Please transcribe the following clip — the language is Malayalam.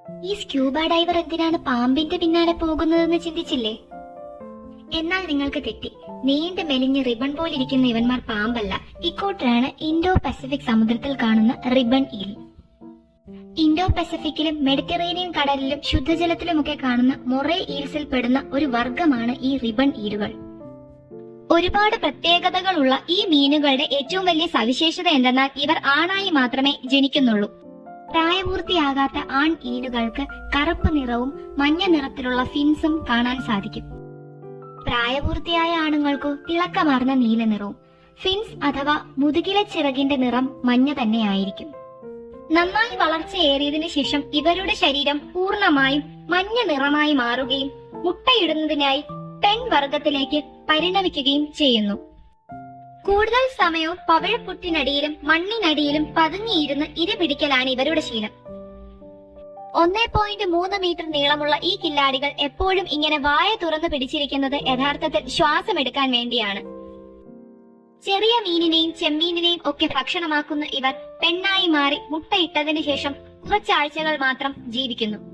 ഈ സ്ക്യൂബ ഡൈവർ എന്തിനാണ് പാമ്പിന്റെ പിന്നാലെ പോകുന്നതെന്ന് ചിന്തിച്ചില്ലേ? എന്നാൽ നിങ്ങൾക്ക് തെറ്റി. നീണ്ട മെലിഞ്ഞ് റിബൺ പോലിരിക്കുന്ന ഇവന്മാർ പാമ്പല്ല. ഇക്കോട്ടരാണ് ഇൻഡോ പസഫിക് സമുദ്രത്തിൽ കാണുന്ന റിബൺ ഈൽ. ഇൻഡോ പസഫിക്കിലും മെഡിറ്ററേനിയൻ കടലിലും ശുദ്ധജലത്തിലുമൊക്കെ കാണുന്ന മൊറേ ഈൽസിൽ പെടുന്ന ഒരു വർഗമാണ് ഈ റിബൺ ഈലുകൾ. ഒരുപാട് പ്രത്യേകതകളുള്ള ഈ മീനുകളുടെ ഏറ്റവും വലിയ സവിശേഷത എന്തെന്നാൽ ഇവർ ആണായി മാത്രമേ ജനിക്കുന്നുള്ളൂ. പ്രായപൂർത്തിയാകാത്ത ആൺ ഈലുകൾക്ക് കറുപ്പ് നിറവും മഞ്ഞ നിറത്തിലുള്ള ഫിൻസും കാണാൻ സാധിക്കും. പ്രായപൂർത്തിയായ ആണുങ്ങൾക്കു തിളക്കമാർന്ന നീല നിറവും. ഫിൻസ് അഥവാ മുതുകിലെ ചിറകിന്റെ നിറം മഞ്ഞ തന്നെയായിരിക്കും. നന്നായി വളർച്ചയേറിയതിനു ശേഷം ഇവരുടെ ശരീരം പൂർണ്ണമായും മഞ്ഞ നിറമായി മാറുകയും മുട്ടയിടുന്നതിനായി പെൺവർഗത്തിലേക്ക് പരിണമിക്കുകയും ചെയ്യുന്നു. കൂടുതൽ സമയവും പവിഴപ്പുറ്റിനടിയിലും മണ്ണിനടിയിലും പതുങ്ങിയിരുന്ന് ഇര പിടിക്കലാണ് ഇവരുടെ ശീലം. 1.3 മീറ്റർ നീളമുള്ള ഈ കില്ലാടികൾ എപ്പോഴും ഇങ്ങനെ വായ തുറന്നു പിടിച്ചിരിക്കുന്നത് യഥാർത്ഥത്തിൽ ശ്വാസമെടുക്കാൻ വേണ്ടിയാണ്. ചെറിയ മീനിനെയും ചെമ്മീനിനെയും ഒക്കെ ഭക്ഷണമാക്കുന്ന ഇവർ പെണ്ണായി മാറി മുട്ടയിട്ടതിനു ശേഷം കുറച്ചാഴ്ചകൾ മാത്രം ജീവിക്കുന്നു.